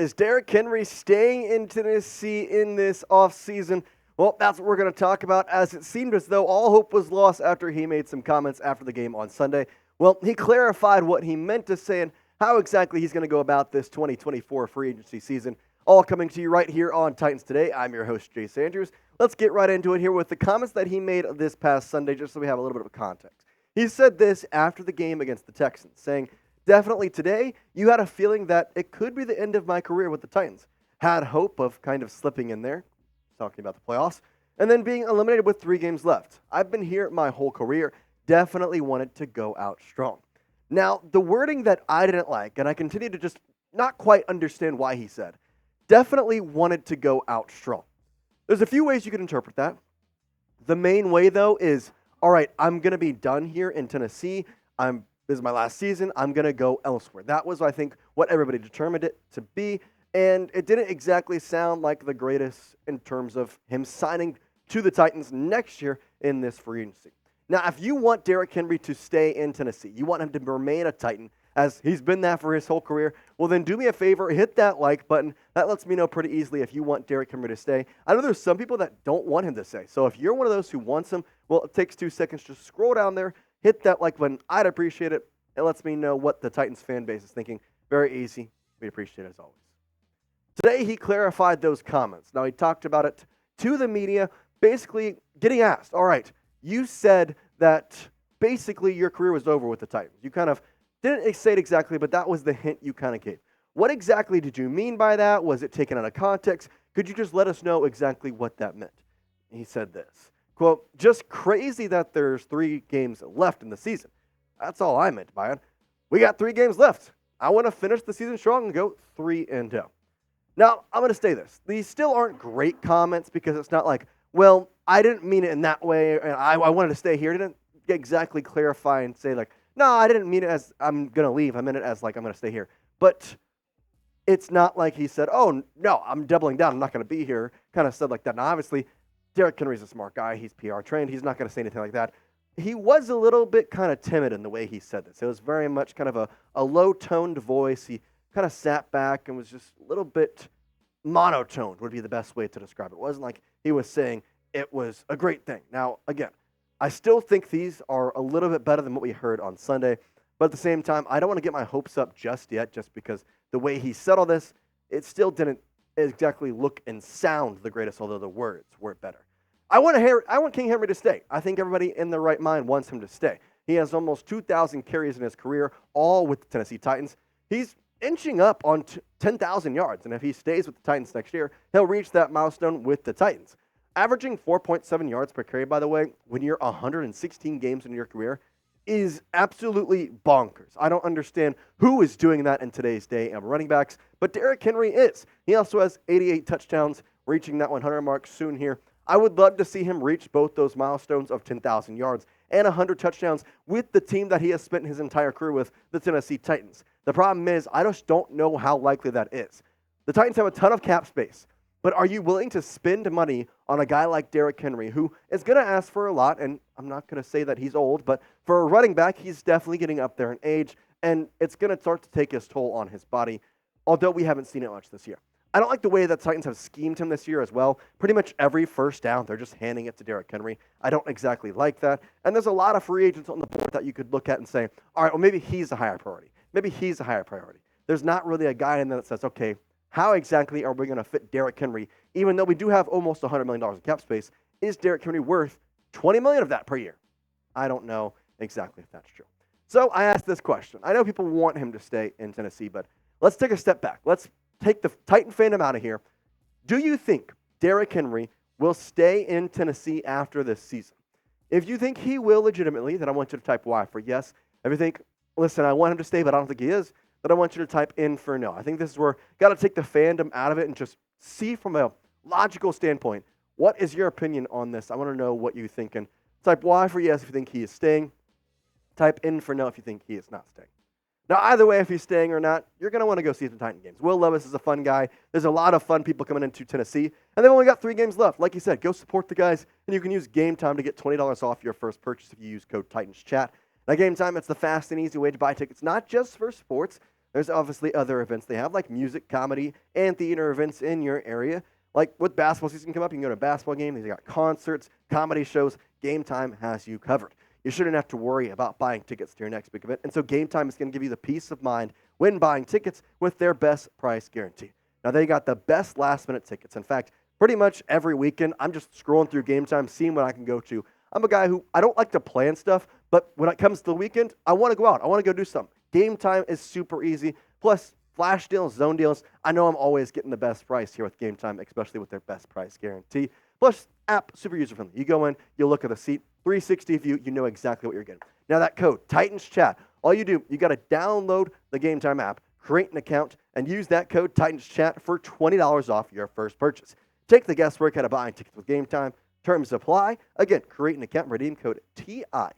Is Derrick Henry staying in Tennessee in this offseason? Well, that's what we're going to talk about, as it seemed as though all hope was lost after he made some comments after the game on Sunday. Well, he clarified what he meant to say and how exactly he's going to go about this 2024 free agency season. All coming to you right here on Titans Today. I'm your host, Jace Andrews. Let's get right into it here with the comments that he made this past Sunday, just so we have a little bit of context. He said this after the game against the Texans, saying, "Definitely today, you had a feeling that it could be the end of my career with the Titans. Had hope of kind of slipping in there," talking about the playoffs, "and then being eliminated with 3 games left. I've been here my whole career. Definitely wanted to go out strong." Now, the wording that I didn't like, and I continue to just not quite understand why he said, definitely wanted to go out strong. There's a few ways you could interpret that. The main way, though, is, all right, I'm going to be done here in Tennessee. This is my last season. I'm going to go elsewhere. That was, I think, what everybody determined it to be. And it didn't exactly sound like the greatest in terms of him signing to the Titans next year in this free agency. Now, if you want Derrick Henry to stay in Tennessee, you want him to remain a Titan, as he's been that for his whole career, well, then do me a favor, hit that like button. That lets me know pretty easily if you want Derrick Henry to stay. I know there's some people that don't want him to stay. So if you're one of those who wants him, well, it takes 2 seconds. Just scroll down there, hit that like button. I'd appreciate it. It lets me know what the Titans fan base is thinking. Very easy. We appreciate it as always. Today, he clarified those comments. Now, he talked about it to the media, basically getting asked, all right, you said that basically your career was over with the Titans. You kind of didn't say it exactly, but that was the hint you kind of gave. What exactly did you mean by that? Was it taken out of context? Could you just let us know exactly what that meant? He said this, quote, "Just crazy that there's 3 games left in the season. That's all I meant by it. We got 3 games left. I want to finish the season strong and go 3-0. Now, I'm going to say this. These still aren't great comments because it's not like, well, I didn't mean it in that way, and I wanted to stay here. I didn't exactly clarify and say, like, no, I didn't mean it as I'm going to leave. I meant it as, like, I'm going to stay here. But it's not like he said, oh, no, I'm doubling down. I'm not going to be here. Kind of said like that. Now, obviously, Derrick Henry's a smart guy. He's PR trained. He's not going to say anything like that. He was a little bit kind of timid in the way he said this. It was very much kind of a low-toned voice. He kind of sat back and was just a little bit monotoned would be the best way to describe it. It wasn't like he was saying it was a great thing. Now, again, I still think these are a little bit better than what we heard on Sunday, but at the same time, I don't want to get my hopes up just yet, just because the way he said all this, it still didn't exactly look and sound the greatest, although the words were better. I want King Henry to stay. I think everybody in their right mind wants him to stay. He has almost 2,000 carries in his career, all with the Tennessee Titans. He's inching up on 10,000 yards, and if he stays with the Titans next year, he'll reach that milestone with the Titans. Averaging 4.7 yards per carry, by the way, when you're 116 games in your career, is absolutely bonkers. I don't understand who is doing that in today's day of running backs, but Derrick Henry is. He also has 88 touchdowns, reaching that 100 mark soon here. I would love to see him reach both those milestones of 10,000 yards and 100 touchdowns with the team that he has spent his entire career with, the Tennessee Titans. The problem is, I just don't know how likely that is. The Titans have a ton of cap space, but are you willing to spend money on a guy like Derrick Henry, who is going to ask for a lot, and I'm not going to say that he's old, but for a running back, he's definitely getting up there in age, and it's going to start to take his toll on his body, although we haven't seen it much this year. I don't like the way that Titans have schemed him this year as well. Pretty much every first down, they're just handing it to Derrick Henry. I don't exactly like that. And there's a lot of free agents on the board that you could look at and say, all right, well, maybe he's a higher priority. Maybe he's a higher priority. There's not really a guy in there that says, okay, how exactly are we going to fit Derrick Henry? Even though we do have almost $100 million in cap space, is Derrick Henry worth $20 million of that per year? I don't know exactly if that's true. So I asked this question. I know people want him to stay in Tennessee, but let's take a step back. Let's take the Titan fandom out of here. Do you think Derrick Henry will stay in Tennessee after this season? If you think he will legitimately, then I want you to type Y for yes. If you think, listen, I want him to stay, but I don't think he is, then I want you to type in for no. I think this is where got to take the fandom out of it and just see from a logical standpoint, what is your opinion on this? I want to know what you think. And type Y for yes if you think he is staying. Type in for no if you think he is not staying. Now, either way, if he's staying or not, you're going to want to go see the Titan games. Will Levis is a fun guy. There's a lot of fun people coming into Tennessee. And they've only got 3 games left. Like you said, go support the guys. And you can use Game Time to get $20 off your first purchase if you use code TitansChat. Now, Game Time, it's the fast and easy way to buy tickets, not just for sports, There's obviously other events they have, like music, comedy, and theater events in your area. Like with basketball season come up, you can go to a basketball game. They've got concerts, comedy shows. Game Time has you covered. You shouldn't have to worry about buying tickets to your next big event. And so Game Time is going to give you the peace of mind when buying tickets with their best price guarantee. Now, they got the best last-minute tickets. In fact, pretty much every weekend, I'm just scrolling through Game Time, seeing what I can go to. I'm a guy who, I don't like to plan stuff, but when it comes to the weekend, I want to go out. I want to go do something. Game Time is super easy. Plus, flash deals, zone deals. I know I'm always getting the best price here with Game Time, especially with their best price guarantee. Plus, app, super user-friendly. You go in, you look at the seat, 360 view, you know exactly what you're getting. Now, that code, Titans Chat, all you do, you got to download the Game Time app, create an account, and use that code Titans Chat for $20 off your first purchase. Take the guesswork out of buying tickets with Game Time. Terms apply. Again, create an account, redeem code TITANSCHAT,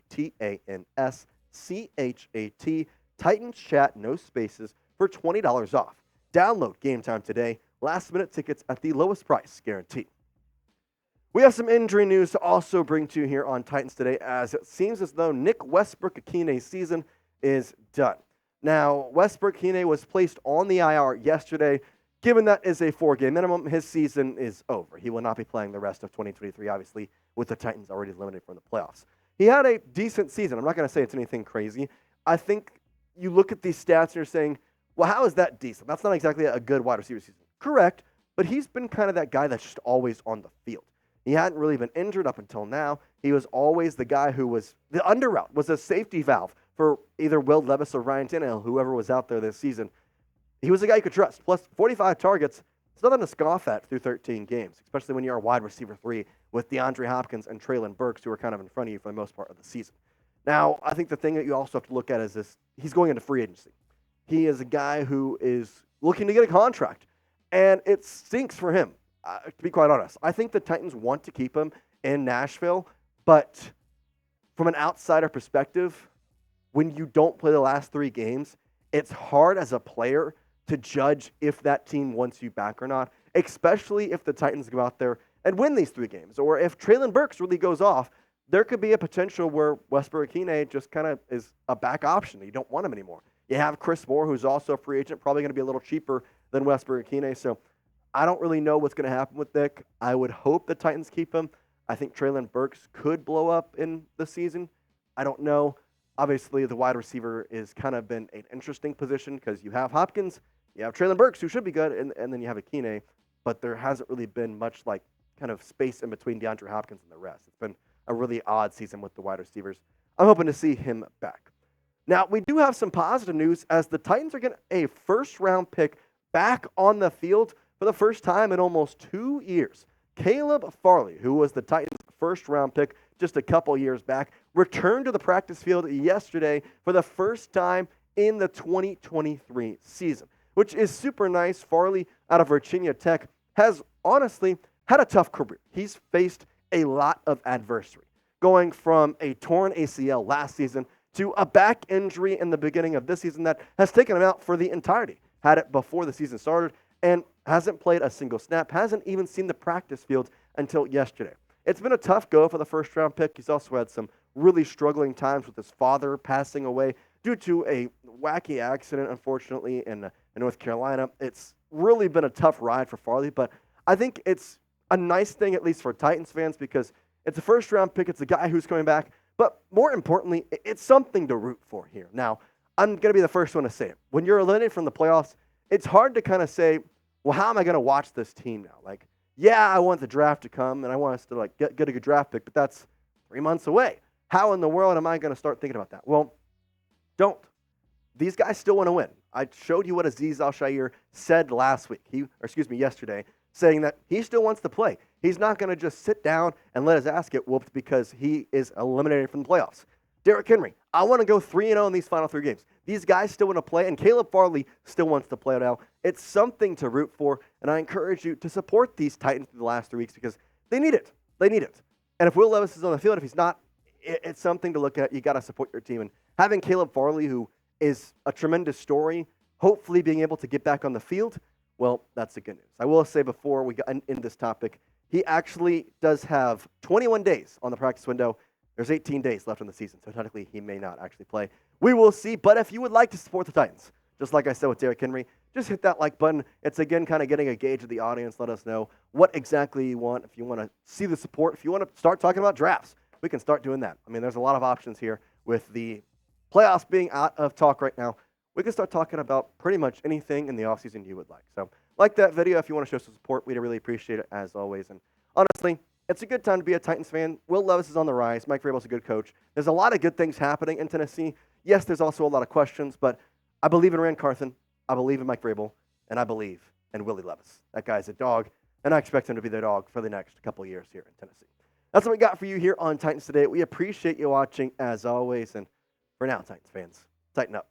Titans Chat, no spaces, for $20 off. Download Game Time today. Last-minute tickets at the lowest price guaranteed. We have some injury news to also bring to you here on Titans Today, as it seems as though Nick Westbrook-Ikhine's season is done. Now, Westbrook-Ikhine was placed on the IR yesterday. Given that is a 4-game minimum, his season is over. He will not be playing the rest of 2023, obviously, with the Titans already eliminated from the playoffs. He had a decent season. I'm not going to say it's anything crazy. I think you look at these stats and you're saying, well, how is that decent? That's not exactly a good wide receiver season. Correct, but he's been kind of that guy that's just always on the field. He hadn't really been injured up until now. He was always the guy who was the under route, was a safety valve for either Will Levis or Ryan Tannehill, whoever was out there this season. He was a guy you could trust. Plus, 45 targets, it's nothing to scoff at through 13 games, especially when you're a wide receiver 3 with DeAndre Hopkins and Treylon Burks, who are kind of in front of you for the most part of the season. Now, I think the thing that you also have to look at is this. He's going into free agency. He is a guy who is looking to get a contract, and it stinks for him, to be quite honest. I think the Titans want to keep him in Nashville, but from an outsider perspective, when you don't play the last 3 games, it's hard as a player to judge if that team wants you back or not, especially if the Titans go out there and win these 3 games. Or if Treylon Burks really goes off, there could be a potential where Westbrook-Ikhine just kind of is a back option. You don't want him anymore. You have Chris Moore, who's also a free agent, probably going to be a little cheaper than Westbrook-Ikhine. So I don't really know what's going to happen with Nick. I would hope the Titans keep him. I think Treylon Burks could blow up in the season. I don't know. Obviously, the wide receiver is kind of been an interesting position because you have Hopkins, you have Treylon Burks, who should be good, and then you have Ikhine, but there hasn't really been much like kind of space in between DeAndre Hopkins and the rest. It's been a really odd season with the wide receivers. I'm hoping to see him back. Now, we do have some positive news as the Titans are getting a first-round pick back on the field for the first time in almost 2 years. Caleb Farley, who was the Titans' first-round pick just a couple years back, returned to the practice field yesterday for the first time in the 2023 season, which is super nice. Farley out of Virginia Tech has honestly had a tough career. He's faced a lot of adversity, going from a torn ACL last season to a back injury in the beginning of this season that has taken him out for the entirety. Had it before the season started and hasn't played a single snap, hasn't even seen the practice field until yesterday. It's been a tough go for the first-round pick. He's also had some really struggling times with his father passing away due to a wacky accident, unfortunately, in North Carolina. It's really been a tough ride for Farley, but I think it's a nice thing, at least for Titans fans, because it's a first-round pick. It's a guy who's coming back. But more importantly, it's something to root for here. Now, I'm going to be the first one to say it. When you're eliminated from the playoffs, it's hard to kind of say, well, how am I going to watch this team now? Like, yeah, I want the draft to come, and I want us to like get a good draft pick, but that's 3 months away. How in the world am I going to start thinking about that? Well, don't. These guys still want to win. I showed you what Azeez Al-Shaair said yesterday, saying that he still wants to play. He's not going to just sit down and let his ass get whooped because he is eliminated from the playoffs. Derrick Henry, I want to go 3-0 in these final 3 games. These guys still want to play, and Caleb Farley still wants to play now. It's something to root for, and I encourage you to support these Titans through the last 3 weeks because they need it. They need it. And if Will Levis is on the field, if he's not, it's something to look at. You got to support your team. And having Caleb Farley, who is a tremendous story, hopefully being able to get back on the field, well, that's the good news. I will say before we get in this topic, he actually does have 21 days on the practice window. There's 18 days left in the season, so technically he may not actually play. We will see, but if you would like to support the Titans, just like I said with Derrick Henry, just hit that like button. It's, again, kind of getting a gauge of the audience. Let us know what exactly you want. If you want to see the support, if you want to start talking about drafts, we can start doing that. I mean, there's a lot of options here with the playoffs being out of talk right now. We can start talking about pretty much anything in the offseason you would like. So, like that video, if you want to show some support, we'd really appreciate it, as always. And honestly, it's a good time to be a Titans fan. Will Levis is on the rise. Mike Vrabel's a good coach. There's a lot of good things happening in Tennessee. Yes, there's also a lot of questions, but I believe in Rand Carthon. I believe in Mike Vrabel, and I believe in Willie Levis. That guy's a dog, and I expect him to be the dog for the next couple of years here in Tennessee. That's what we got for you here on Titans Today. We appreciate you watching, as always. And for now, Titans fans, tighten up.